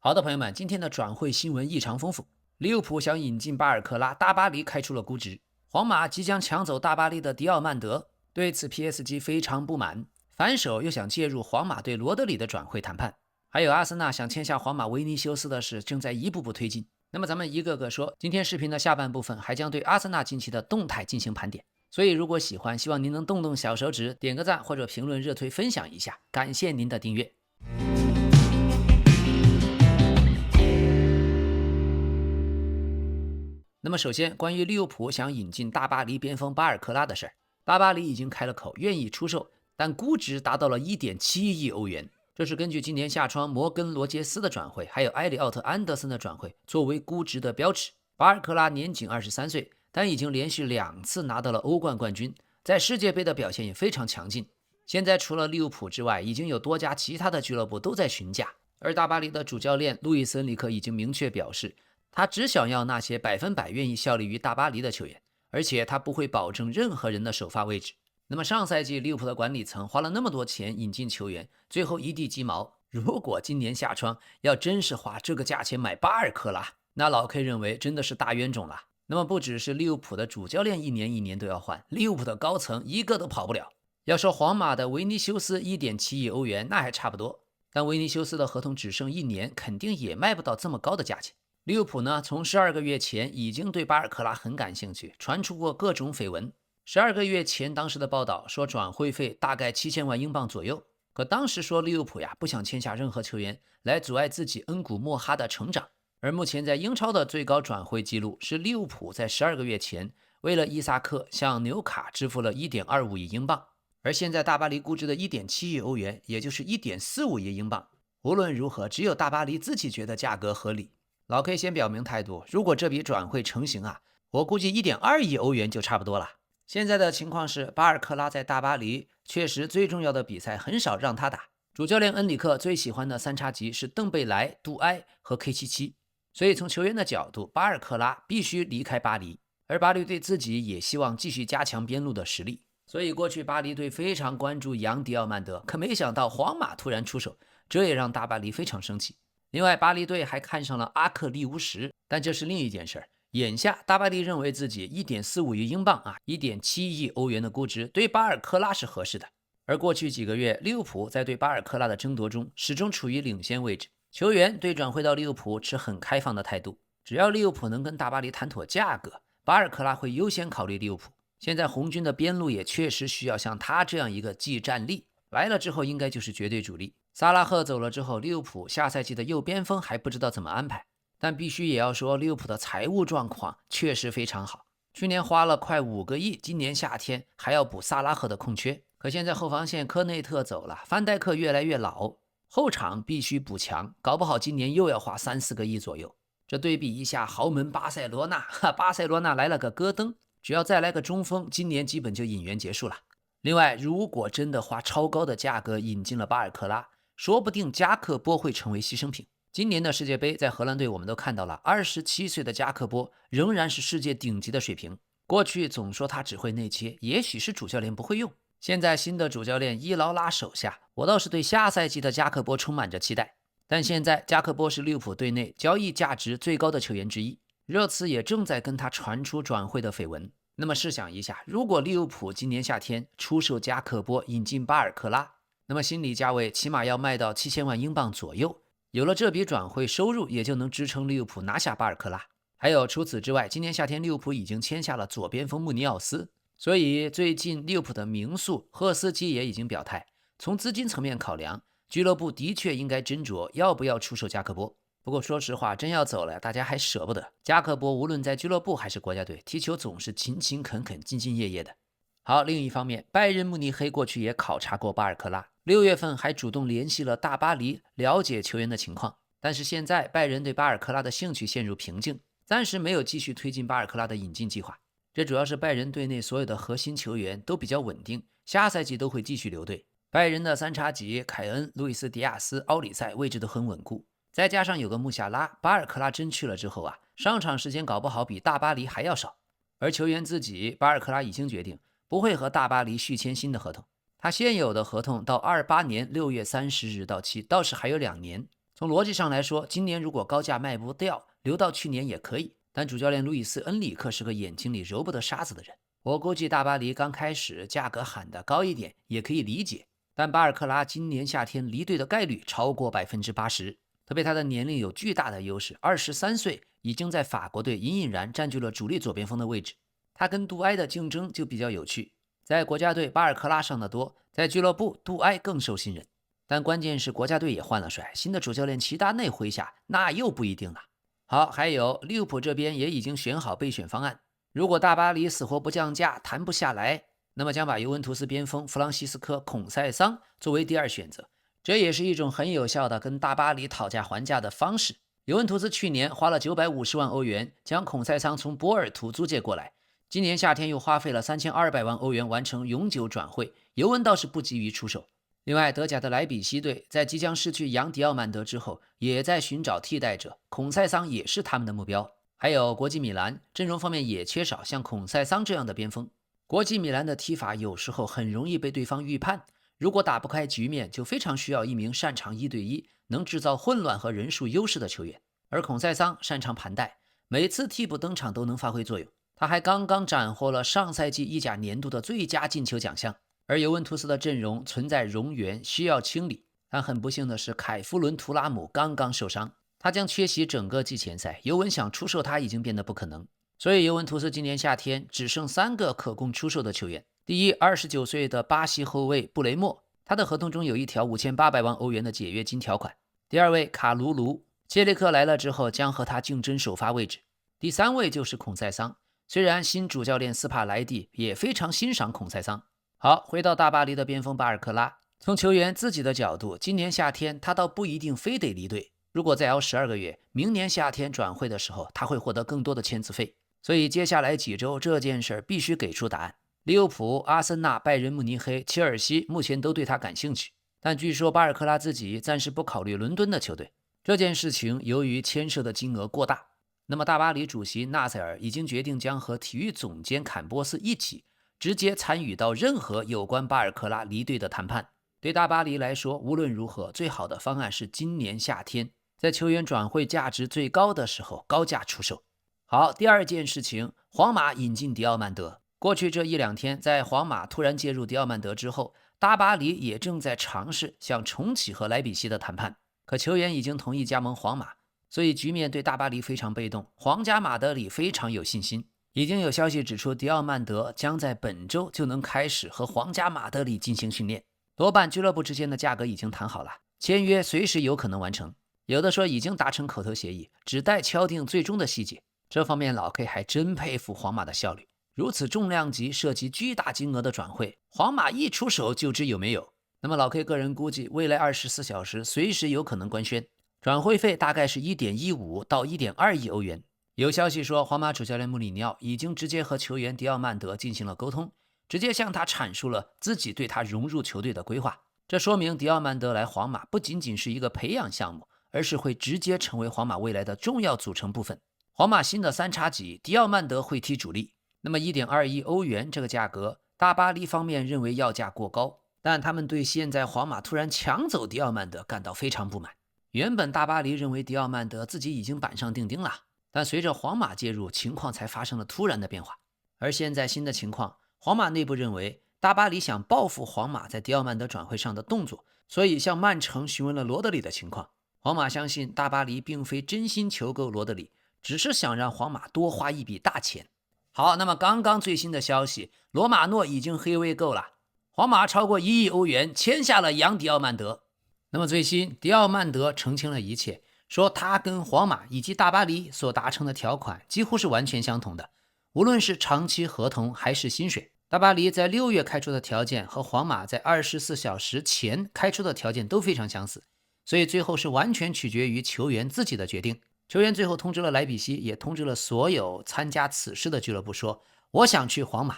好的，朋友们，今天的轉會新聞異常豐富。利物浦想引進巴爾克拉，大巴黎開出了估值。皇馬即將搶走大巴黎的迪奧曼德，對此 PSG 非常不滿。反手又想介入皇馬對羅德里的轉會談判。還有阿森納想簽下皇馬維尼修斯的事正在一步步推進。那麼咱們一個個說，今天視頻的下半部分還將對阿森納近期的動態進行盤點。所以如果喜歡，希望您能動動小手指，點個讚或者評論熱推分享一下，感謝您的訂閱。那麼首先，關於利物浦想引進大巴黎邊鋒巴爾克拉的事兒，大巴黎已經開了口，願意出售，但估值達到了 1.7 億歐元。這是根據今年夏窗摩根羅傑斯的轉會，還有埃里奧特安德森的轉會作為估值的標尺。巴爾克拉年僅23歲，但已經連續2次拿到了歐冠冠軍，在世界杯的表現也非常強勁。現在除了利物浦之外，已經有多家其他的俱樂部都在詢價，而大巴黎的主教練路易斯恩里克已經明確表示，他只想要那些100%願意效力於大巴黎的球員，而且他不會保證任何人的首發位置。那麼上賽季利物浦的管理層花了那麼多錢引進球員，最後一地雞毛。如果今年夏窗要真是花這個價錢買巴爾克拉，那老 K 認為真的是大冤種了。那麼不只是利物浦的主教練一年都要換，利物浦的高層一個都跑不了。要說皇馬的維尼修斯 1.7 億歐元那還差不多，但維尼修斯的合同只剩1年，肯定也賣不到這麼高的價錢。利物浦呢，從12個月前已經對巴爾克拉很感興趣，傳出過各種緋聞。12個月前當時的報道說轉會費大概7000萬英鎊左右，可當時說利物浦呀不想簽下任何球員來阻礙自己恩古莫哈的成長。而目前在英超的最高轉會記錄是利物浦在12個月前為了伊薩克向紐卡支付了 1.25 億英鎊，而現在大巴黎估值的 1.7 億歐元，也就是 1.45 億英鎊。無論如何，只有大巴黎自己覺得價格合理。老 K 先表明態度，如果這筆轉會成型啊，我估計 1.2 億歐元就差不多了。現在的情況是，巴爾克拉在大巴黎確實最重要的比賽很少讓他打，主教練恩里克最喜歡的3叉戟是鄧貝萊、杜埃和 K77， 所以從球員的角度，巴爾克拉必須離開巴黎，而巴黎隊自己也希望繼續加強邊路的實力，所以過去巴黎隊非常關注揚迪奧曼德，可沒想到皇馬突然出手，這也讓大巴黎非常生氣。另外，巴黎隊還看上了阿克利烏什，但這是另一件事。眼下，大巴黎認為自己 1.45 億英鎊1.7億歐元的估值對巴爾克拉是合適的。而過去幾個月，利物浦在對巴爾克拉的爭奪中始終處於領先位置，球員對轉會到利物浦持很開放的態度，只要利物浦能跟大巴黎談妥價格，巴爾克拉會優先考慮利物浦。現在紅軍的邊路也確實需要像他這樣一個技戰力，來了之後應該就是絕對主力。薩拉赫走了之後，利物浦下賽季的右邊鋒還不知道怎麼安排，但必須也要說利物浦的財務狀況確實非常好，去年花了快5個億，今年夏天還要補薩拉赫的空缺。可現在後防線科內特走了，范戴克越來越老，後場必須補強，搞不好今年又要花3-4個億左右。這對比一下豪門巴塞羅那，巴塞羅那來了個戈登，只要再來個中鋒，今年基本就引援結束了。另外，如果真的花超高的價格引進了巴爾克拉，說不定加克波會成為犧牲品。今年的世界杯在荷蘭隊我們都看到了，27歲的加克波仍然是世界頂級的水平。過去總說他只會內切，也許是主教練不會用。現在新的主教練伊勞拉手下，我倒是對下賽季的加克波充滿着期待。但現在加克波是利物浦隊內交易價值最高的球員之一，熱刺也正在跟他傳出轉會的緋聞。那麼試想一下，如果利物浦今年夏天出售加克波引進巴爾克拉，那麼心理價位起碼要賣到7000萬英鎊左右，有了這筆轉會收入，也就能支撐利物浦拿下巴爾克拉。還有除此之外，今年夏天利物浦已經簽下了左邊鋒穆尼奧斯，所以最近利物浦的名宿赫斯基也已經表態，從資金層面考量，俱樂部的確應該斟酌要不要出售加克波。不過說實話，真要走了，大家還捨不得。加克波無論在俱樂部還是國家隊，踢球總是勤勤懇懇、兢兢業業的。好，另一方面，拜仁慕尼黑過去也考察過巴爾克拉，6月份還主動聯繫了大巴黎，了解球員的情況。但是現在拜仁對巴爾克拉的興趣陷入瓶頸，暫時沒有繼續推進巴爾克拉的引進計劃。這主要是拜仁隊內所有的核心球員都比較穩定，下賽季都會繼續留隊。拜仁的3叉戟凱恩、路易斯·迪亞斯、奧里塞位置都很穩固，再加上有個穆夏拉，巴爾克拉真去了之後啊，上場時間搞不好比大巴黎還要少。而球員自己，巴爾克拉已經決定不會和大巴黎續簽新的合同，他現有的合同到28年6月30日到期，倒是還有2年。從邏輯上來說，今年如果高價賣不掉，留到去年也可以。但主教練路易斯·恩里克是個眼睛裡揉不得沙子的人，我估計大巴黎刚開始價格喊得高一點也可以理解。但巴爾克拉今年夏天離隊的概率超過80%，特別他的年齡有巨大的優勢，23歲已經在法國隊隱隱然佔據了主力左邊鋒的位置。他跟杜埃的競爭就比較有趣，在國家隊巴爾克拉上得多，在俱樂部杜埃更受信任。但關鍵是國家隊也換了帥，新的主教練齊達內麾下，那又不一定了。好，還有利物浦這邊也已經選好備選方案，如果大巴黎死活不降價，談不下來，那麼將把尤文圖斯邊鋒弗朗西斯科·孔塞桑作為第二選擇，這也是一種很有效的跟大巴黎討價還價的方式。尤文圖斯去年花了950萬歐元將孔塞桑從波爾圖租借過來，今年夏天又花費了3200萬歐元完成永久轉會，尤文倒是不急於出手。另外，德甲的萊比錫隊在即將失去揚迪奧曼德之後，也在尋找替代者，孔塞桑也是他們的目標。還有國際米蘭，陣容方面也缺少像孔塞桑這樣的邊鋒。國際米蘭的踢法有時候很容易被對方預判，如果打不開局面，就非常需要一名擅長1對1、能制造混亂和人數優勢的球員。而孔塞桑擅長盘帶，每次替補登場都能發揮作用。他還剛剛斬獲了上賽季意甲年度的最佳進球獎項。而尤文图斯的陣容存在冗员，需要清理。但很不幸的是，凱夫倫·图拉姆剛剛受傷，他將缺席整個季前賽。尤文想出售他已經變得不可能，所以尤文图斯今年夏天只剩3個可供出售的球員。第一，29歲的巴西後衛布雷默，他的合同中有一條5800萬歐元的解約金條款。第二位卡盧盧，切利克來了之後將和他競爭首發位置。第三位就是孔塞桑，雖然新主教練斯帕萊蒂也非常欣賞孔塞桑。好，回到大巴黎的邊鋒巴爾克拉，從球員自己的角度，今年夏天他倒不一定非得離隊，如果再熬12個月，明年夏天轉會的時候，他會獲得更多的簽字費。所以接下來幾周這件事必須給出答案。利物浦、阿森納、拜仁慕尼黑、切爾西目前都對他感興趣，但據說巴爾克拉自己暫時不考慮倫敦的球隊。這件事情由於牽涉的金額過大，那麼大巴黎主席納塞爾已經決定將和體育總監坎波斯一起直接參與到任何有關巴爾克拉離隊的談判。對大巴黎來說，無論如何，最好的方案是今年夏天在球員轉會價值最高的時候高價出售。好，第二件事情，皇馬引進迪奧曼德。過去這1-2天，在皇馬突然介入迪奧曼德之後，大巴黎也正在嘗試想重啟和萊比錫的談判，可球員已經同意加盟皇馬，所以局面對大巴黎非常被動。皇家馬德里非常有信心，已經有消息指出，迪奧曼德將在本周就能開始和皇家馬德里進行訓練，多半俱樂部之間的價格已經談好了，簽約隨時有可能完成，有的說已經達成口頭協議，只待敲定最終的細節。這方面老 K 還真佩服皇馬的效率，如此重量級涉及巨大金額的轉會，皇馬一出手就知有沒有。那麼老 K 個人估計，未來24小時隨時有可能官宣，轉會費大概是1.15到1.2億歐元。有消息說，皇馬主教練穆里尼奧已經直接和球員迪奧曼德進行了溝通，直接向他闡述了自己對他融入球隊的規劃。這說明迪奧曼德來皇馬不僅僅是一個培養項目，而是會直接成為皇馬未來的重要組成部分。皇馬新的3叉戟，迪奧曼德會踢主力。那麼1.2億歐元這個價格，大巴黎方面認為要價過高，但他們對現在皇馬突然搶走迪奧曼德感到非常不滿。原本大巴黎認為迪奧曼德自己已經板上釘釘了，但隨着皇馬介入，情況才發生了突然的变化。而現在新的情況，皇馬內部認為大巴黎想報復皇馬在迪奧曼德轉會上的動作，所以向曼城詢問了羅德里的情況。皇馬相信大巴黎並非真心求購羅德里，只是想讓皇馬多花一筆大錢。好，那麼剛剛最新的消息，羅馬諾已經黑位購了，皇馬超過1億歐元簽下了揚迪奧曼德。那麼最新，迪奧曼德澄清了一切，說他跟皇馬以及大巴黎所達成的條款幾乎是完全相同的，無論是長期合同還是薪水，大巴黎在6月開出的條件和皇馬在24小時前開出的條件都非常相似，所以最後是完全取決於球員自己的決定。球員最後通知了萊比錫，也通知了所有參加此事的俱樂部說，我想去皇馬。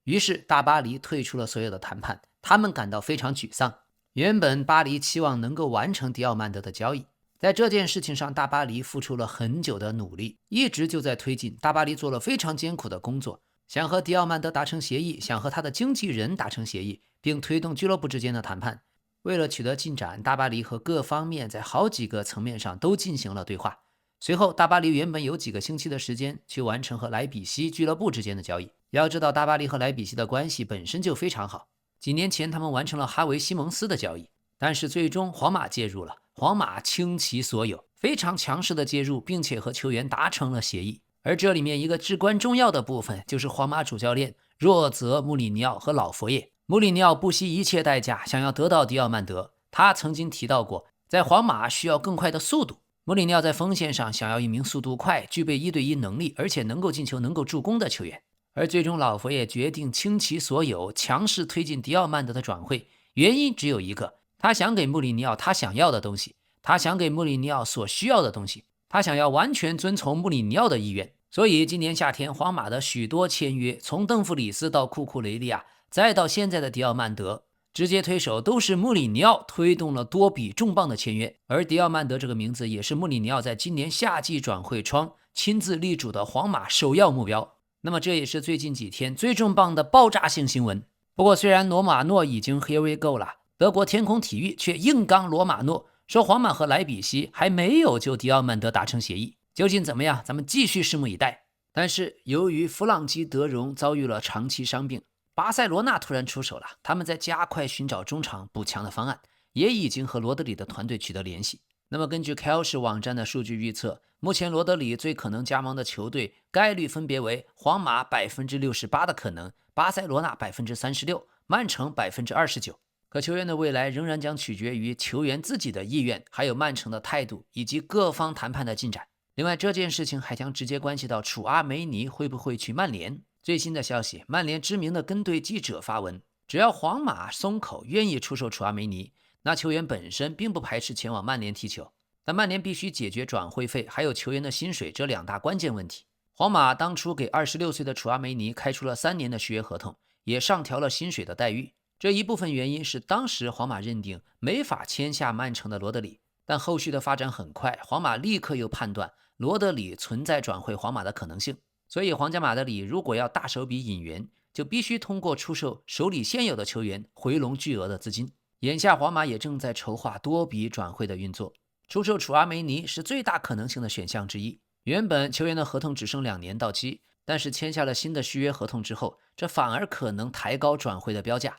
於是大巴黎退出了所有的談判，他們感到非常沮喪。原本巴黎期望能夠完成迪奧曼德的交易，在這件事情上大巴黎付出了很久的努力，一直就在推進，大巴黎做了非常艱苦的工作，想和迪奧曼德達成協議，想和他的經紀人達成協議，並推動俱樂部之間的談判。為了取得進展，大巴黎和各方面在好幾個層面上都進行了對話。隨後，大巴黎原本有幾個星期的時間去完成和萊比錫俱樂部之間的交易。要知道，大巴黎和萊比錫的關係本身就非常好。幾年前，他們完成了哈維·西蒙斯的交易，但是最終皇馬介入了。皇馬傾其所有，非常強勢的介入，並且和球員達成了協議。而這裡面一個至關重要的部分，就是皇馬主教練若澤·穆里尼奧和老佛爺。穆里尼奧不惜一切代價想要得到迪奧曼德。他曾經提到過，在皇馬需要更快的速度。穆里尼奧在锋線上想要一名速度快、具備1對1能力，而且能夠進球、能夠助攻的球員。而最終老佛爺決定傾其所有，強勢推進迪奧曼德的轉會，原因只有一個，他想給穆里尼奧他想要的東西，他想給穆里尼奧所需要的東西，他想要完全遵從穆里尼奧的意願。所以今年夏天皇馬的許多簽約，從鄧弗里斯到庫庫雷利亞，再到現在的迪奧曼德，直接推手都是穆里尼奧推動了多筆重磅的簽約。而迪奧曼德這個名字也是穆里尼奧在今年夏季轉會窗親自力主的皇馬首要目標。那麼這也是最近幾天最重磅的爆炸性新聞。不過雖然羅馬諾已經 here we go 了，德國天空體育卻硬剛羅馬諾，說皇馬和萊比錫還沒有就迪奧曼德達成協議。究竟怎麼樣，咱們繼續拭目以待。但是由於弗朗基·德容遭遇了長期傷病，巴塞羅那突然出手了，他們在加快尋找中場補強的方案，也已經和羅德里的團隊取得聯繫。那麼根據 Kelch 網站的數據預測，目前羅德里最可能加盟的球隊概率分別為皇馬68%的可能，巴塞羅那36%，曼城29%。可球員的未來仍然將取決於球員自己的意願，還有曼城的態度以及各方談判的進展。另外，这件事情還將直接關係到楚阿梅尼會不會去曼聯。最新的消息，曼聯知名的跟隊記者發文，只要皇馬鬆口願意出售楚阿梅尼，那球員本身並不排斥前往曼聯踢球，但曼聯必須解決轉會費還有球員的薪水這兩大關鍵問題。皇馬當初給26歲的楚阿梅尼開出了3年的續約合同，也上調了薪水的待遇。這一部分原因是當時皇馬認定沒法簽下曼城的羅德里，但後續的發展很快，皇馬立刻又判斷羅德里存在轉會皇馬的可能性。所以皇家馬德里如果要大手筆引援，就必須通過出售手裡現有的球員回籠巨額的資金。眼下皇馬也正在籌劃多筆轉會的運作，出售楚阿梅尼是最大可能性的選項之一。原本球員的合同只剩2年到期，但是簽下了新的續約合同之後，這反而可能抬高轉會的標價。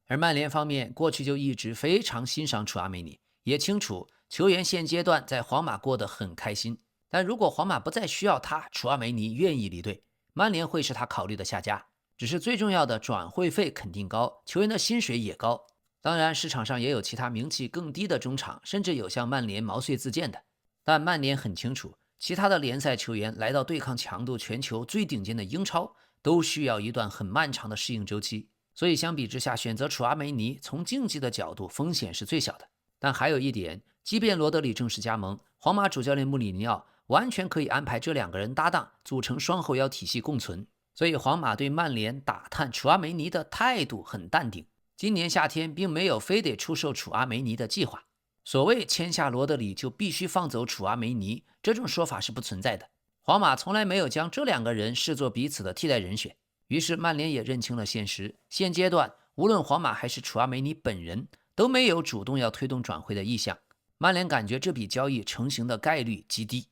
而曼聯方面過去就一直非常欣賞楚阿梅尼，也清楚球員現階段在皇馬過得很開心。但如果皇馬不再需要他，楚阿梅尼願意離隊，曼聯會是他考慮的下家。只是最重要的轉會費肯定高，球員的薪水也高。當然市場上也有其他名氣更低的中場，甚至有向曼聯毛遂自薦的。但曼聯很清楚，其他的聯賽球員來到對抗強度全球最頂尖的英超，都需要一段很漫長的適應週期。所以相比之下，選擇楚阿梅尼從競技的角度風險是最小的。但還有一點，即便羅德里正式加盟，皇馬主教練穆里尼奧完全可以安排這2個人搭檔，組成雙後腰體系共存。所以皇馬對曼聯打探楚阿梅尼的態度很淡定，今年夏天並沒有非得出售楚阿梅尼的計劃。所謂簽下羅德里就必須放走楚阿梅尼，這種說法是不存在的。皇馬從來沒有將這2個人視作彼此的替代人選。於是曼聯也認清了現實，現階段無論皇馬還是楚阿梅尼本人都沒有主動要推動轉會的意向。曼聯感覺這筆交易成型的概率極低。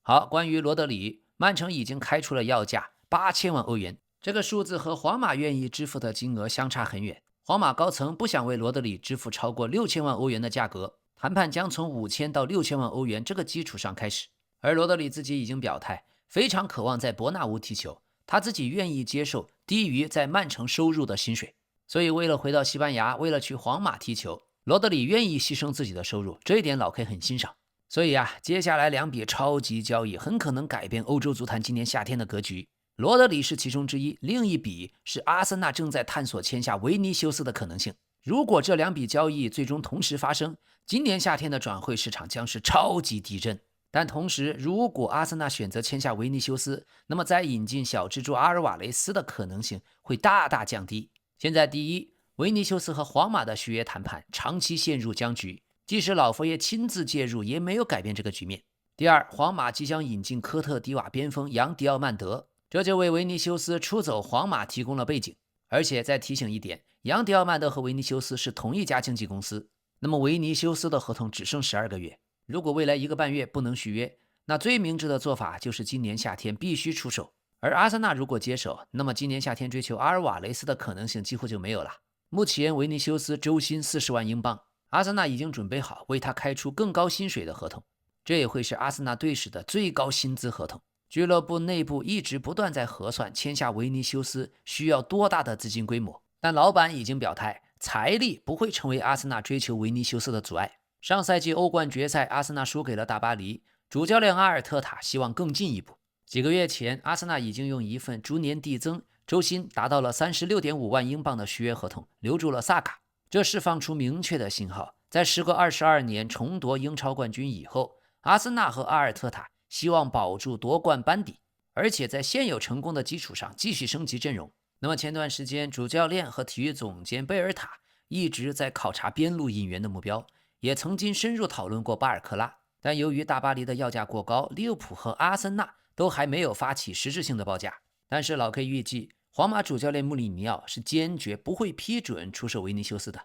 好，關於羅德里，曼城已經開出了要價8000萬歐元，這個數字和皇馬願意支付的金額相差很遠。皇馬高層不想為羅德里支付超過6000萬歐元的價格，談判將從5000到6000萬歐元這個基礎上開始。而羅德里自己已經表態，非常渴望在伯納烏踢球，他自己願意接受低於在曼城收入的薪水。所以為了回到西班牙，為了去皇馬踢球，羅德里願意犧牲自己的收入，这一點老 K 很欣賞。所以接下來2筆超級交易很可能改變歐洲足壇今年夏天的格局。羅德里是其中之一，另一筆是阿森納正在探索簽下維尼修斯的可能性。如果這2筆交易最終同時發生，今年夏天的轉會市場將是超級地震。但同時，如果阿森納選擇簽下維尼修斯，那麼再引進小蜘蛛阿爾瓦雷斯的可能性會大大降低。現在第一，維尼修斯和皇馬的續約談判長期陷入僵局，即使老佛爺親自介入也沒有改變這個局面。第二，皇馬即將引進科特迪瓦邊鋒楊迪奧曼德，這就為維尼修斯出走皇馬提供了背景。而且再提醒一點，楊迪奧曼德和維尼修斯是同一家經紀公司。那麼維尼修斯的合同只剩12個月，如果未來1個半月不能續約，那最明智的做法就是今年夏天必須出手。而阿森納如果接手，那麼今年夏天追求阿爾瓦雷斯的可能性幾乎就沒有了。目前維尼修斯週薪40萬英鎊，阿森納已經準備好為他開出更高薪水的合同，這也會是阿森納隊史的最高薪資合同。俱樂部內部一直不斷在核算簽下維尼修斯需要多大的資金規模，但老板已經表態，財力不會成為阿森納追求維尼修斯的阻礙。上賽季歐冠決賽，阿森納輸給了大巴黎，主教練阿爾特塔希望更進一步。幾個月前，阿森納已經用一份逐年遞增、週薪達到了36.5萬英鎊的續約合同留住了薩卡，這釋放出明確的信號，在時隔22年重奪英超冠軍以後，阿森納和阿爾特塔希望保住奪冠班底，而且在現有成功的基礎上繼續升級陣容。那麼前段時間，主教練和體育總監貝爾塔一直在考察邊路引援的目標，也曾經深入討論過巴爾克拉，但由於大巴黎的要價過高，利物浦和阿森納都還沒有發起實質性的報價。但是老 K 預計，皇馬主教練穆里尼奧是堅決不會批准出售維尼修斯的。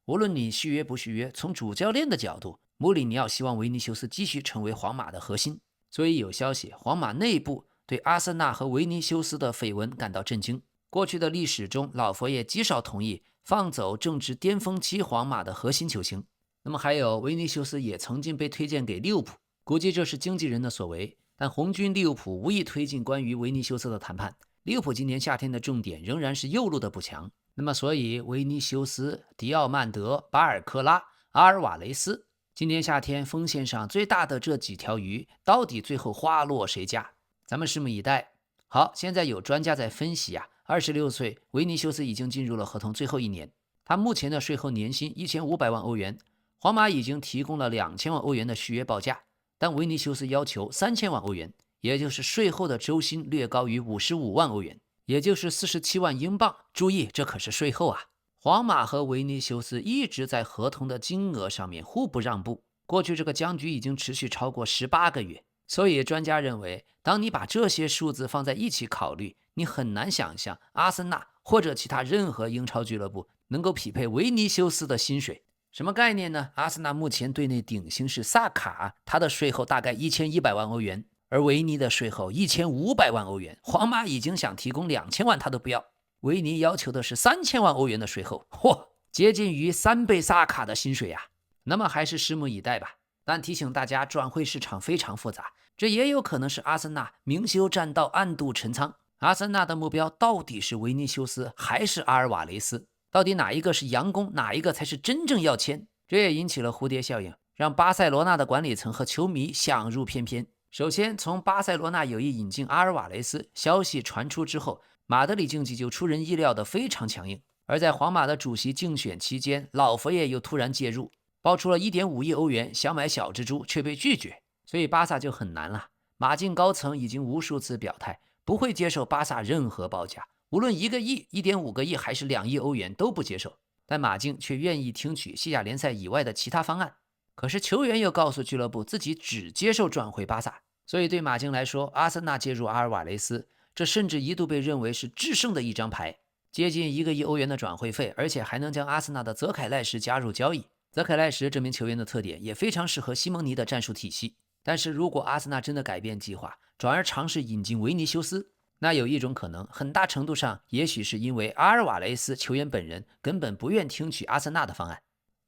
無論你續約不續約，從主教練的角度，穆里尼奧希望維尼修斯繼續成為皇馬的核心。所以有消息，皇馬內部對阿森納和維尼修斯的緋聞感到震驚。過去的歷史中，老佛爺極少同意放走正值巔峰期皇馬的核心球星。那麼還有維尼修斯也曾經被推薦給利物浦，估計這是經紀人的所為，但紅軍利物浦無意推進關於維尼修斯的談判。利物浦今年夏天的重點仍然是右路的補強。那麼所以維尼修斯、迪奧曼德、巴爾克拉、阿爾瓦雷斯，今年夏天鋒線上最大的這幾條魚，到底最後花落誰家？咱們拭目以待。好，現在有專家在分析26歲維尼修斯已經進入了合同最後一年，他目前的稅後年薪1500萬歐元，皇馬已經提供了2000萬歐元的續約報價，但維尼修斯要求3000萬歐元，也就是稅後的週薪略高於55萬歐元，也就是47萬英鎊。注意，這可是稅後啊！皇馬和維尼修斯一直在合同的金額上面互不讓步，過去這個僵局已經持續超過18個月。所以專家認為，當你把這些數字放在一起考慮，你很難想象阿森納或者其他任何英超俱樂部能夠匹配維尼修斯的薪水。什麼概念呢？阿森納目前隊內頂薪是薩卡，他的稅後大概1100萬歐元，而維尼的稅後1500萬歐元。皇馬已經想提供2000萬，他都不要。維尼要求的是3000萬歐元的稅後，嚯，接近於3倍薩卡的薪水啊！那麼還是拭目以待吧。但提醒大家，轉會市場非常複雜，這也有可能是阿森納明修棧道，暗度陳倉。阿森納的目標到底是維尼修斯還是阿爾瓦雷斯？到底哪一個是佯攻，哪一個才是真正要簽？這也引起了蝴蝶效應，讓巴塞羅那的管理層和球迷想入翩翩。首先，從巴塞羅那有意引進阿爾瓦雷斯消息傳出之後，馬德里競技就出人意料的非常強硬。而在皇馬的主席競選期間，老佛爺又突然介入，爆出了1.5億歐元想買小蜘蛛，卻被拒絕。所以巴薩就很難了。馬競高層已經無數次表態，不會接受巴薩任何報價，無論1個億、1.5個億還是2億歐元都不接受。但馬競卻願意聽取西甲聯賽以外的其他方案。可是球員又告訴俱樂部自己只接受轉會巴薩。所以對馬競來說，阿森納介入阿爾瓦雷斯，這甚至一度被認為是制勝的一張牌，接近1個億歐元的轉會費，而且還能將阿森納的澤凱賴什加入交易。澤凱賴什這名球員的特點也非常適合西蒙尼的戰術體系。但是如果阿森納真的改變計劃，轉而嘗試引進維尼修斯，那有一種可能，很大程度上也許是因為阿爾瓦雷斯球員本人根本不願聽取阿森納的方案。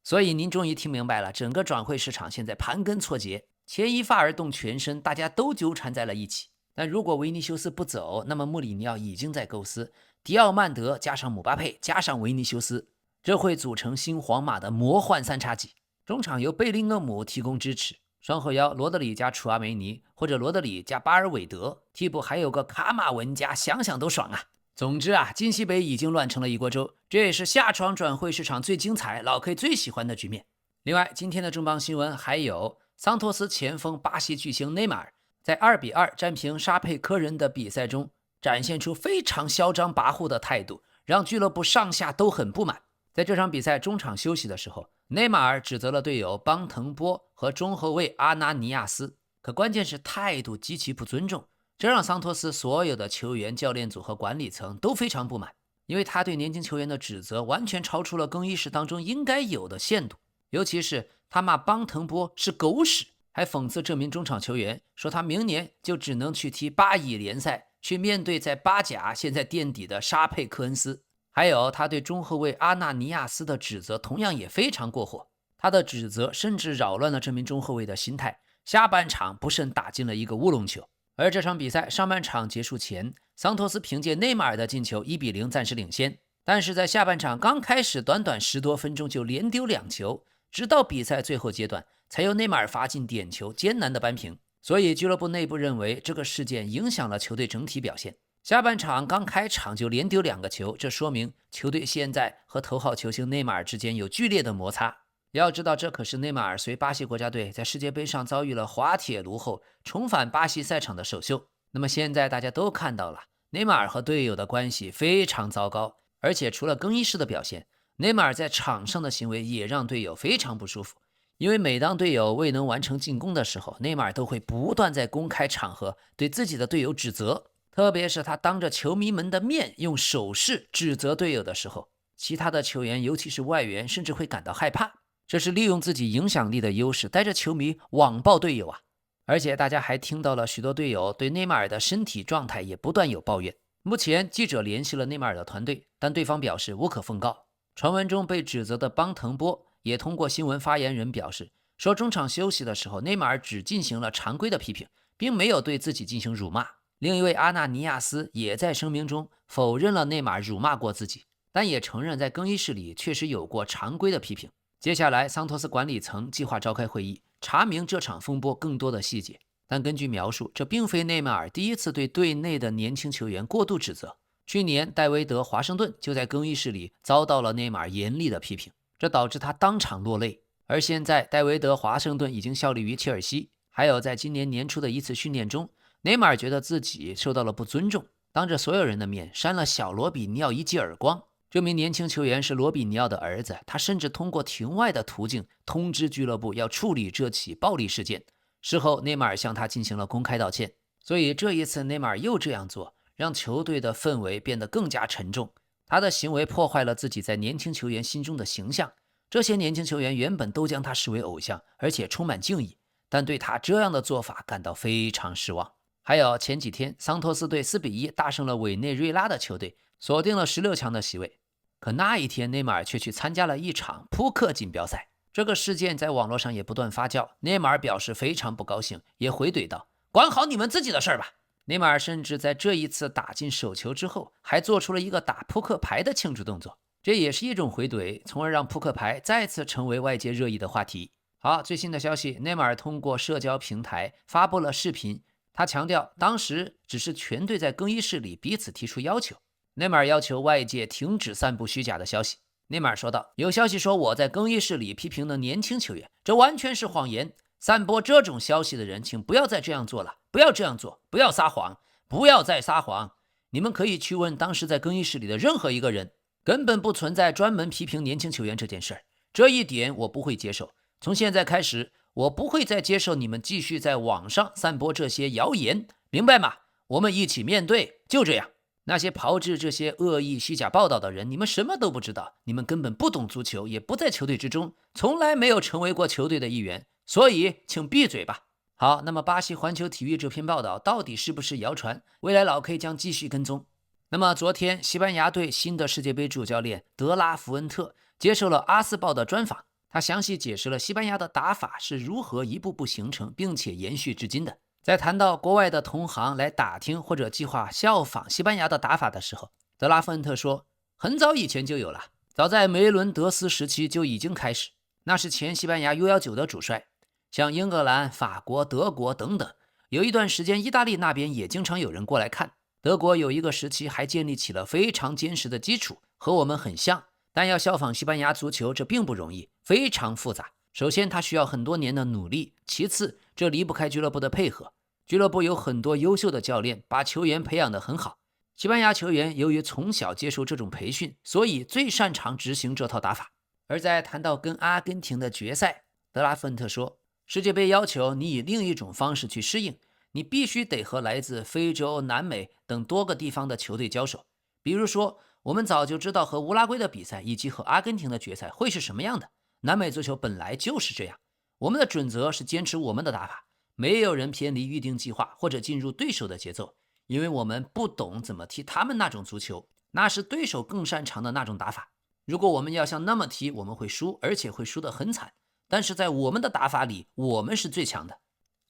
所以您終於听明白了，整個轉會市場現在盤根錯節，牽一髮而動全身，大家都糾纏在了一起。但如果維尼修斯不走，那麼穆里尼奧已經在構思迪奧曼德加上姆巴佩加上維尼修斯，這會組成新皇馬的魔幻三叉戟。中場由貝林厄姆提供支持，雙後腰羅德里加楚阿梅尼，或者羅德里加巴尔韦德，替補還有個卡馬文加，想想都爽啊。總之啊，金西北已經亂成了一鍋粥，這也是夏窗轉會市场最精彩、老 K 最喜歡的局面。另外，今天的重磅新聞還有桑托斯前鋒巴西巨星內馬爾在2-2戰平沙佩科人的比賽中展現出非常囂張跋扈的態度，讓俱樂部上下都很不滿。在這場比賽中場休息的時候，內馬爾指責了隊友邦滕波和中後衛阿納尼亞斯，可關鍵是態度極其不尊重，這讓桑托斯所有的球員、教練組和管理層都非常不滿，因為他對年輕球員的指責完全超出了更衣室當中應該有的限度。尤其是他罵邦滕波是狗屎，還諷刺這名中場球員，說他明年就只能去踢巴乙聯賽，去面對在巴甲現在墊底的沙佩克恩斯。還有他對中後衛阿納尼亞斯的指責同樣也非常過火，他的指責甚至擾亂了這名中後衛的心態，下半場不慎打進了一個烏龍球。而這場比賽上半場結束前，桑托斯憑借內馬爾的進球1-0暫時領先，但是在下半場剛開始短短10多分鐘就連丟2球，直到比賽最後階段才由內馬爾罰进點球，艱難的扳平。所以俱樂部內部認為這個事件影響了球隊整體表現。下半場剛開場就連丟2個球，這說明球隊現在和頭號球星內馬爾之間有劇烈的摩擦。要知道，這可是內馬爾隨巴西國家隊在世界杯上遭遇了滑鐵盧後重返巴西賽場的首秀。那麼現在大家都看到了，內馬爾和隊友的關係非常糟糕，而且除了更衣室的表現，內馬爾在場上的行為也讓隊友非常不舒服。因為每當队友未能完成進攻的時候，內馬爾都會不斷在公開場合對自己的隊友指責，特別是他當着球迷們的面用手勢指責隊友的時候，其他的球員尤其是外援甚至會感到害怕。這是利用自己影響力的優勢，帶着球迷網暴隊友啊！而且大家還聽到了許多隊友對內馬爾的身體狀態也不斷有抱怨。目前記者聯繫了內馬爾的團隊，但對方表示無可奉告。傳聞中被指責的邦滕波也通過新聞發言人表示，說中場休息的時候，內馬爾只進行了常規的批評，並沒有對自己進行辱罵。另一位阿納尼亞斯也在聲明中否認了內馬爾辱罵過自己，但也承認在更衣室裡確實有過常規的批評。接下來，桑托斯管理層計劃召開會議，查明這場風波更多的細節。但根據描述，這並非內馬爾第一次對隊內的年輕球員過度指責。去年，戴維德·華盛頓就在更衣室裡遭到了內馬爾嚴厲的批評，這導致他當場落淚。而現在，戴維德·華盛頓已經效力於切爾西。還有，在今年年初的一次訓練中，內馬爾覺得自己受到了不尊重，當着所有人的面扇了小羅比尼奧一記耳光。這名年輕球員是羅比尼奧的兒子，他甚至通過庭外的途徑通知俱樂部要處理這起暴力事件。事後，內馬爾向他進行了公開道歉。所以這一次內馬爾又這樣做，讓球隊的氛圍變得更加沉重。他的行為破壞了自己在年輕球員心中的形象。這些年輕球員原本都將他視為偶像，而且充滿敬意，但對他這樣的做法感到非常失望。還有前幾天，桑托斯隊4-1大勝了委內瑞拉的球隊，鎖定了16強的席位。可那一天，內馬爾卻去參加了一場撲克錦標賽。這個事件在網絡上也不斷發酵，內馬爾表示非常不高興，也回懟道：“管好你們自己的事吧。”內馬爾甚至在這一次打進首球之後，還做出了一個打撲克牌的慶祝動作，這也是一種回懟，從而讓撲克牌再次成為外界熱議的話題。好，最新的消息，內馬爾通過社交平台發布了視頻，他強調當時只是全隊在更衣室裡彼此提出要求。內馬爾要求外界停止散布虛假的消息。內馬爾說道：“有消息說我在更衣室裡批評了年輕球員，這完全是謊言。散播這種消息的人，請不要再這樣做了，不要這樣做，不要撒謊，不要再撒謊。你們可以去問當時在更衣室裡的任何一個人，根本不存在專門批評年輕球員這件事兒。這一點我不會接受。從現在開始，我不會再接受你們繼續在網上散播這些謠言，明白嗎？我們一起面對，就這樣。那些炮製這些惡意虛假報道的人，你們什麼都不知道，你們根本不懂足球，也不在球隊之中，從來沒有成為過球隊的一員，所以請閉嘴吧。”好，那麼巴西環球體育這篇報道到底是不是謠傳？未來老 K 將繼續跟蹤。那麼昨天，西班牙隊新的世界杯主教練德拉福恩特接受了阿斯報的專訪，他詳細解釋了西班牙的打法是如何一步步形成並且延續至今的。在談到國外的同行來打聽或者計劃效仿西班牙的打法的時候，德拉福恩特說，很早以前就有了，早在梅伦德斯时期就已经開始，那是前西班牙 U19 的主帥，像英格蘭、法國、德國等等，有一段時間意大利那邊也經常有人過來看。德國有一個時期還建立起了非常堅實的基礎，和我們很像，但要效仿西班牙足球這並不容易，非常複雜。首先它需要很多年的努力，其次這離不開俱樂部的配合。俱樂部有很多優秀的教練，把球員培養得很好。西班牙球員由于從小接受這種培訓，所以最擅長執行這套打法。而在談到跟阿根廷的決賽，德拉芬特說，世界杯要求你以另一種方式去適應，你必須得和來自非洲、南美等多個地方的球隊交手。比如說，我們早就知道和烏拉圭的比賽以及和阿根廷的決賽會是什麼樣的，南美足球本來就是這樣，我們的準則是堅持我們的打法，沒有人偏離預定計劃或者進入對手的節奏，因為我們不懂怎麼踢他們那種足球，那是對手更擅長的那種打法。如果我們要像那麼踢，我們會輸，而且會輸得很慘。但是在我們的打法裡，我們是最強的。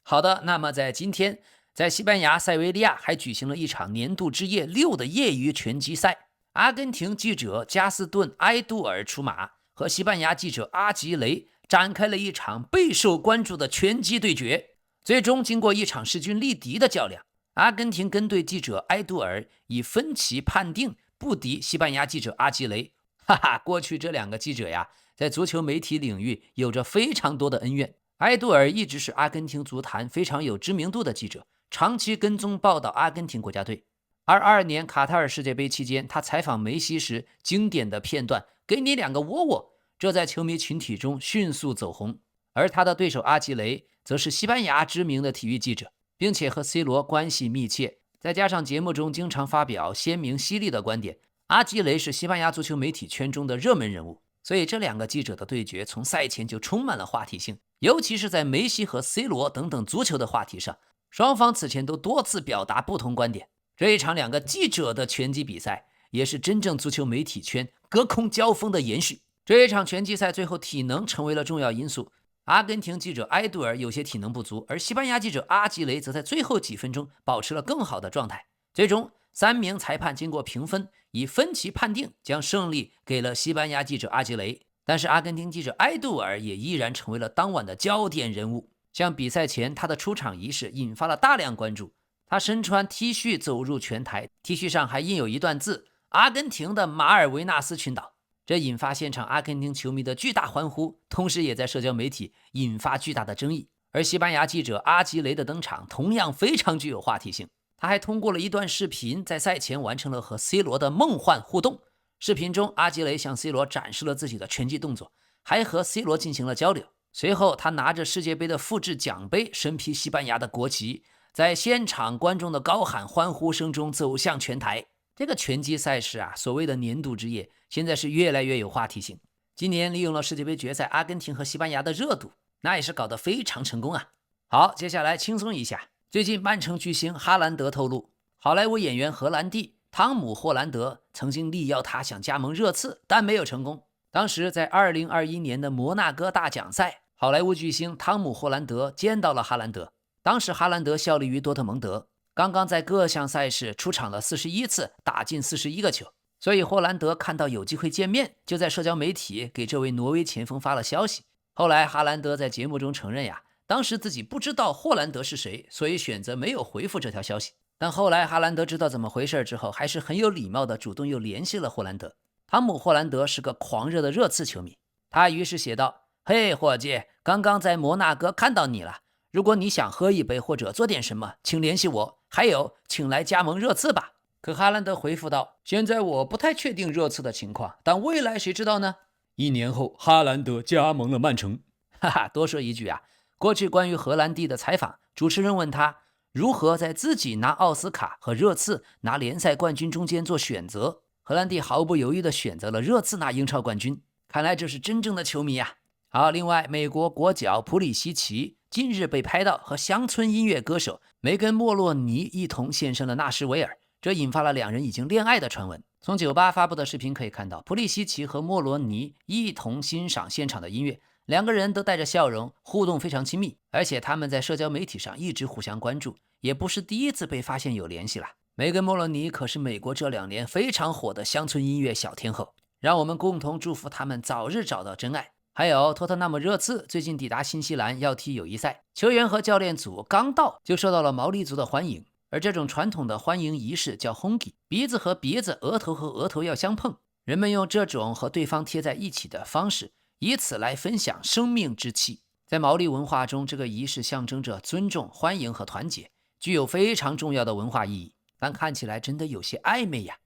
好的，那麼在今天，在西班牙塞維利亞還舉行了一場年度之夜6的業餘拳擊賽，阿根廷記者加斯頓·埃杜爾出馬，和西班牙记者阿吉雷展開了一場備受關注的拳擊對決。最終經過一場勢均力敵的較量，阿根廷跟隊記者埃杜爾以分歧判定不敵西班牙记者阿吉雷。哈哈，過去這兩個記者呀，在足球媒體領域有着非常多的恩怨。埃杜爾一直是阿根廷足壇非常有知名度的記者，長期跟蹤報道阿根廷國家隊。22年卡塔爾世界杯期間，他採訪梅西時經典的片段“給你兩個窩窩”，這在球迷群體中迅速走紅。而他的對手阿吉雷則是西班牙知名的體育記者，並且和 C 羅關係密切，再加上節目中經常發表鮮明犀利的觀點，阿吉雷是西班牙足球媒體圈中的熱門人物。所以这两個記者的對決從賽前就充滿了話題性，尤其是在梅西和 C 羅等等足球的話題上，雙方此前都多次表達不同觀點。這一場兩個記者的拳擊比賽也是真正足球媒體圈隔空交鋒的延續。這一場拳擊賽最後體能成為了重要因素，阿根廷記者埃杜爾有些體能不足，而西班牙記者阿吉雷則在最後幾分鐘保持了更好的狀態。最終3名裁判經過評分，以分歧判定將勝利給了西班牙記者阿吉雷。但是阿根廷記者埃杜爾也依然成為了當晚的焦點人物。像比賽前他的出場儀式引發了大量關注，他身穿 T 恤走入拳台， T 恤上還印有一段字：阿根廷的馬爾維納斯群島。這引發現場阿根廷球迷的巨大歡呼，同時也在社交媒體引發巨大的爭議。而西班牙記者阿吉雷的登場同樣非常具有話題性，他還通過了一段視頻，在賽前完成了和 C 羅的夢幻互動。視頻中，阿吉雷向 C 羅展示了自己的拳擊動作，還和 C 羅進行了交流。隨後，他拿着世界杯的複製獎杯，身披西班牙的國旗，在現場觀眾的高喊歡呼聲中走向拳台。這個拳擊賽事啊，所謂的年度之夜，現在是越來越有話題性。今年利用了世界杯決賽阿根廷和西班牙的熱度，那也是搞得非常成功啊。好，接下來輕鬆一下。最近曼城巨星哈蘭德透露，好萊塢演員荷蘭弟湯姆·霍蘭德曾經力邀他想加盟熱刺，但沒有成功。當時在2021年的摩納哥大獎賽，好萊塢巨星湯姆·霍蘭德見到了哈蘭德。當時哈蘭德效力於多特蒙德，剛剛在各項賽事出場了41次，打進41個球。所以霍蘭德看到有機會見面，就在社交媒體給這位挪威前鋒發了消息。後來哈蘭德在節目中承認呀，當時自己不知道霍蘭德是誰，所以選擇沒有回復這條消息。但後來哈蘭德知道怎麼回事之後，還是很有禮貌的主動又聯繫了霍蘭德。湯姆·霍蘭德是個狂熱的熱刺球迷，他於是寫道：嘿，夥計，剛剛在摩納哥看到你了，如果你想喝一杯或者做點什麼，請聯繫我，還有請來加盟熱刺吧。可哈蘭德回復道：現在我不太確定熱刺的情況，但未來誰知道呢？1年後哈蘭德加盟了曼城。哈哈，多說一句啊，過去關於荷蘭弟的採訪，主持人問他如何在自己拿奧斯卡和熱刺拿聯賽冠軍中間做選擇，荷蘭弟毫不猶豫地選擇了熱刺拿英超冠軍。看來這是真正的球迷啊。好，另外美國國腳普里西奇近日被拍到和鄉村音樂歌手梅根·莫洛尼一同現身了納什維爾，這引發了兩人已經戀愛的傳聞。從酒吧發布的視頻可以看到，普里西奇和莫羅尼一同欣賞現場的音樂，兩個人都帶着笑容，互動非常親密，而且他們在社交媒體上一直互相關注，也不是第一次被發現有聯繫了。梅根·莫羅尼可是美國這2年非常火的鄉村音樂小天後，讓我們共同祝福他們早日找到真愛。還有托特納姆熱刺最近抵達新西蘭要踢友誼賽，球員和教練組剛到就受到了毛利族的歡迎。而這種傳統的歡迎儀式叫 hongi， 鼻子和鼻子，額頭和額頭要相碰，人們用這種和對方貼在一起的方式，以此來分享生命之氣。在毛利文化中，這個儀式象徵着尊重、歡迎和團結，具有非常重要的文化意義，但看起來真的有些曖昧呀。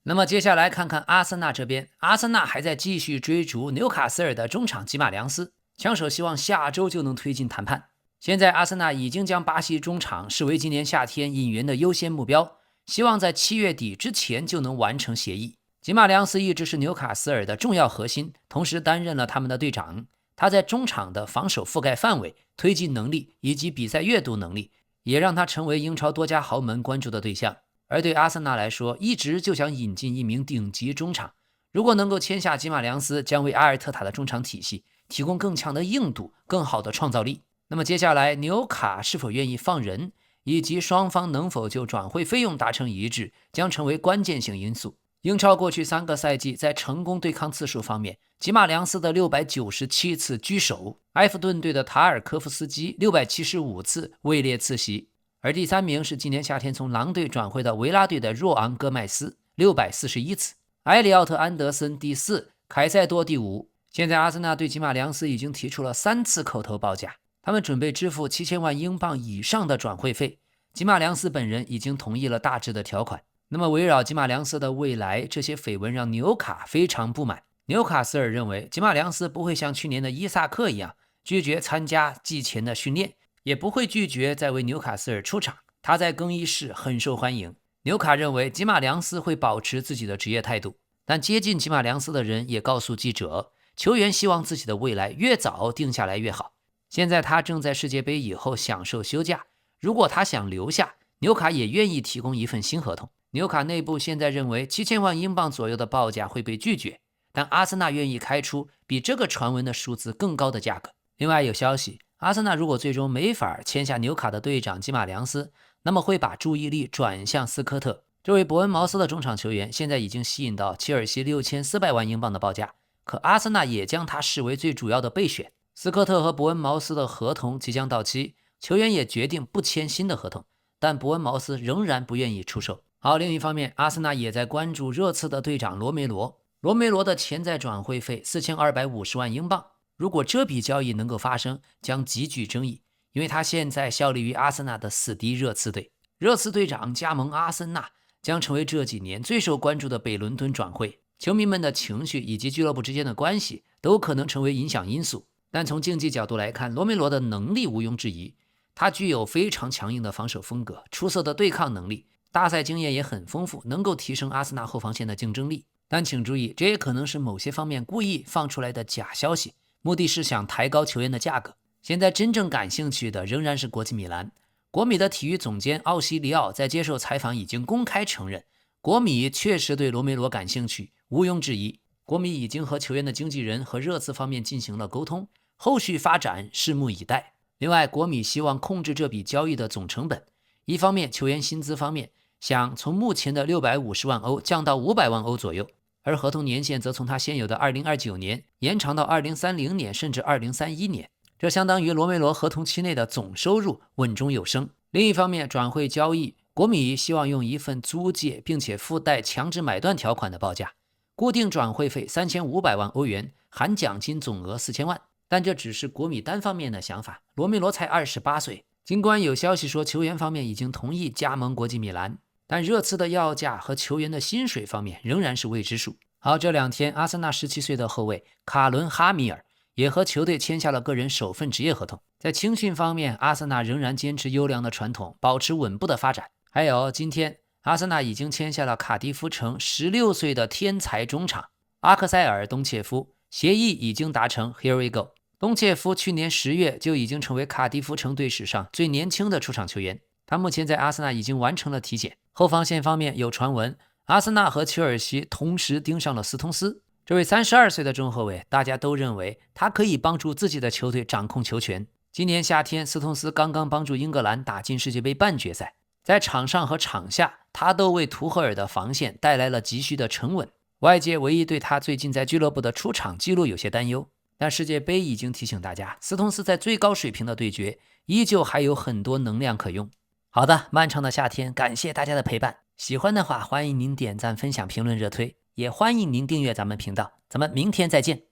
那麼接下來看看阿森納這邊，阿森納還在繼續追逐紐卡斯爾的中場吉馬良斯，槍手希望下周就能推進談判。現在阿森納已經將巴西中場視為今年夏天引援的優先目標，希望在7月底之前就能完成協議。吉馬良斯一直是紐卡斯爾的重要核心，同時擔任了他們的隊長。他在中場的防守覆蓋範圍、推進能力以及比賽閱讀能力，也讓他成為英超多家豪門關注的对象。而對阿森納來說，一直就想引進一名頂級中場，如果能夠簽下吉馬良斯，將為阿爾特塔的中場體系提供更強的硬度、更好的創造力。那麼接下來紐卡是否願意放人，以及雙方能否就轉會費用達成一致，將成為關鍵性因素。英超過去3個賽季在成功對抗次數方面，吉馬良斯的697次居首，埃弗頓隊的塔爾科夫斯基675次位列次席，而第3名是今年夏天從狼隊轉会的維拉队的若昂戈麦斯641次，埃里奧特安德森第4，凱塞多第5。現在阿森納對吉馬良斯已經提出了3次口頭報價，他們準備支付7000萬英鎊以上的轉會費，吉馬良斯本人已經同意了大致的條款。那麼圍繞吉馬良斯的未來，這些緋聞讓紐卡非常不滿。紐卡斯爾認為吉馬良斯不會像去年的伊薩克一樣拒絕參加季前的訓練，也不會拒絕再為紐卡斯爾出場，他在更衣室很受歡迎。紐卡認為吉馬良斯會保持自己的職業態度，但接近吉馬良斯的人也告訴記者，球員希望自己的未來越早定下來越好。現在他正在世界杯以後享受休假，如果他想留下，紐卡也願意提供一份新合同。紐卡內部現在認為7000萬英鎊左右的報價會被拒絕，但阿森納願意開出比這個傳聞的數字更高的價格。另外有消息，阿森納如果最終沒法簽下紐卡的隊長吉馬良斯，那麼會把注意力轉向斯科特。這位伯恩茅斯的中場球員現在已經吸引到切爾西6400萬英鎊的報價，可阿森納也將他視為最主要的備選。斯科特和伯恩茅斯的合同即將到期，球員也決定不簽新的合同，但伯恩茅斯仍然不願意出售。好，另一方面，阿森納也在關注熱刺的队長羅梅羅。羅梅羅的潛在轉會費4250萬英鎊，如果這筆交易能夠發生，將極具爭議，因為他現在效力於阿森納的死敵熱刺隊。熱刺隊長加盟阿森納將成為這幾年最受關注的北倫敦轉會，球迷們的情緒以及俱樂部之間的關係都可能成為影響因素。但從競技角度來看，羅梅羅的能力毋庸置疑，他具有非常強硬的防守風格，出色的對抗能力，大賽經驗也很豐富，能夠提升阿森納後防線的競爭力。但請注意，這也可能是某些方面故意放出來的假消息，目的是想抬高球員的價格。現在真正感興趣的仍然是国際米蘭。國米的體育總監奧西里奧在接受採訪已經公開承認，國米確實對羅梅羅感興趣，毋庸置疑。國米已經和球員的經紀人和熱刺方面進行了溝通，後續發展拭目以待。另外，國米希望控制這筆交易的總成本，一方面球員薪資方面想從目前的650萬歐降到500萬歐左右，而合同年限則從他現有的2029年延長到2030年甚至2031年，這相當於羅梅羅合同期內的總收入穩中有升。另一方面，轉會交易，國米希望用一份租借並且附帶強制買斷條款的報價，固定轉會費3500萬歐元，含獎金總額4000萬。但這只是國米單方面的想法，羅梅羅才28歲。儘管有消息說球員方面已經同意加盟國際米蘭，但熱刺的要價和球員的薪水方面仍然是未知數。好，這2天阿森納17歲的後衛卡倫哈米爾也和球隊簽下了個人首份職業合同。在青訓方面，阿森納仍然堅持優良的傳統，保持穩步的發展。還有今天阿森納已經簽下了卡迪夫城16歲的天才中場阿克塞爾·東切夫，協議已經達成 Here we go。東切夫去年10月就已經成為卡迪夫城隊史上最年輕的出場球員，他目前在阿森納已經完成了體檢。後防線方面有傳聞，阿森納和切爾西同時盯上了斯通斯。這位32歲的中後衛，大家都認為他可以幫助自己的球隊掌控球權。今年夏天，斯通斯剛剛幫助英格蘭打進世界杯半決賽，在場上和場下，他都為图赫爾的防線帶來了急需的沉穩。外界唯一对他最近在俱樂部的出場記錄有些擔憂，但世界杯已經提醒大家，斯通斯在最高水平的對決依舊還有很多能量可用。好的，漫長的夏天，感謝大家的陪伴。喜歡的話，歡迎您點讚、分享、評論、熱推，也歡迎您訂閱咱們頻道。咱們明天再見。